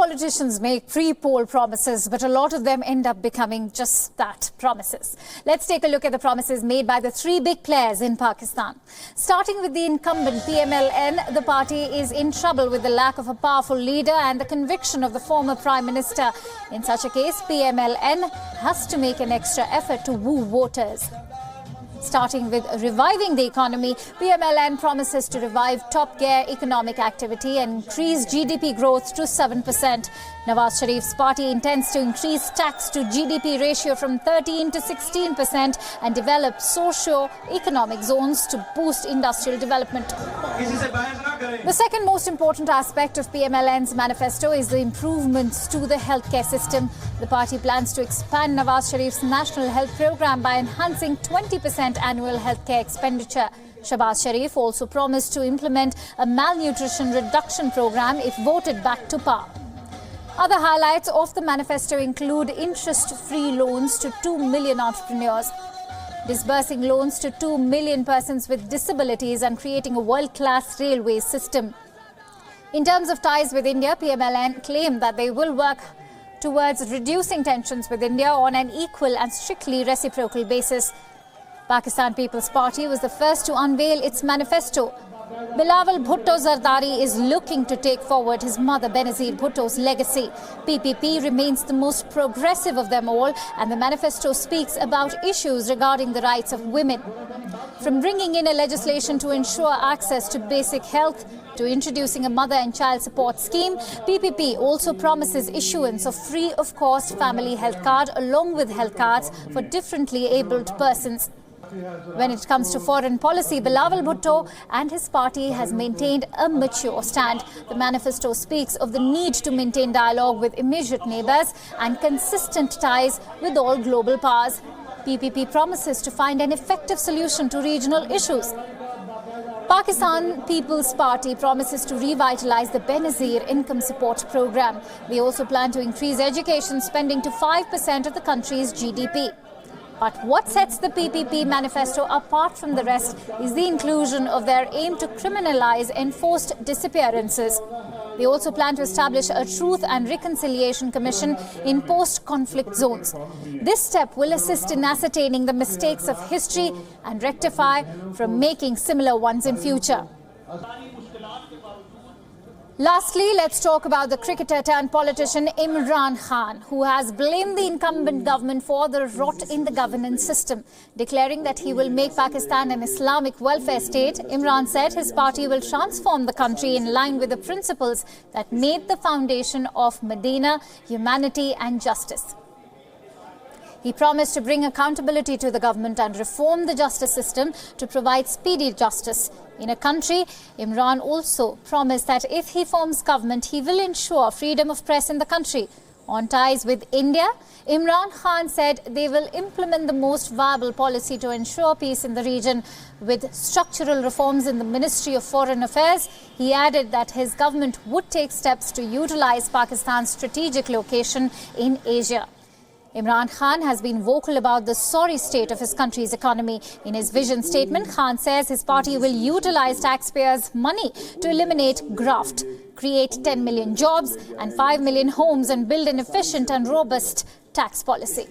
politicians make pre-poll promises, but a lot of them end up becoming just that, promises. Let's take a look at the promises made by the three big players in Pakistan. Starting with the incumbent PMLN, the party is in trouble with the lack of a powerful leader and the conviction of the former Prime Minister. In such a case, PMLN has to make an extra effort to woo voters. Starting with reviving the economy, PMLN promises to revive top-gear economic activity and increase GDP growth to 7%. Nawaz Sharif's party intends to increase tax to GDP ratio from 13 to 16% and develop socio-economic zones to boost industrial development. The second most important aspect of PMLN's manifesto is the improvements to the healthcare system. The party plans to expand Nawaz Sharif's national health program by enhancing 20% annual healthcare expenditure. Shahbaz Sharif also promised to implement a malnutrition reduction program if voted back to power. Other highlights of the manifesto include interest-free loans to 2 million entrepreneurs, disbursing loans to 2 million persons with disabilities and creating a world-class railway system. In terms of ties with India, PMLN claim that they will work towards reducing tensions with India on an equal and strictly reciprocal basis. Pakistan People's Party was the first to unveil its manifesto. Bilawal Bhutto Zardari is looking to take forward his mother Benazir Bhutto's legacy. PPP remains the most progressive of them all, and the manifesto speaks about issues regarding the rights of women. From bringing in a legislation to ensure access to basic health to introducing a mother and child support scheme, PPP also promises issuance of free-of-cost family health card along with health cards for differently abled persons. When it comes to foreign policy, Bilawal Bhutto and his party has maintained a mature stand. The manifesto speaks of the need to maintain dialogue with immediate neighbours and consistent ties with all global powers. PPP promises to find an effective solution to regional issues. Pakistan People's Party promises to revitalize the BENAZIR income support program. They also plan to increase education spending to 5% of the country's GDP. But what sets the PPP manifesto apart from the rest is the inclusion of their aim to criminalize enforced disappearances. They also plan to establish a Truth and Reconciliation Commission in post-conflict zones. This step will assist in ascertaining the mistakes of history and rectify from making similar ones in future. Lastly, let's talk about the cricketer turned politician Imran Khan, who has blamed the incumbent government for the rot in the governance system. Declaring that he will make Pakistan an Islamic welfare state, Imran said his party will transform the country in line with the principles that made the foundation of Medina, humanity and justice. He promised to bring accountability to the government and reform the justice system to provide speedy justice. In a country, Imran also promised that if he forms government, he will ensure freedom of press in the country. On ties with India, Imran Khan said they will implement the most viable policy to ensure peace in the region with structural reforms in the Ministry of Foreign Affairs. He added that his government would take steps to utilize Pakistan's strategic location in Asia. Imran Khan has been vocal about the sorry state of his country's economy. In his vision statement, Khan says his party will utilize taxpayers' money to eliminate graft, create 10 million jobs and 5 million homes and build an efficient and robust tax policy.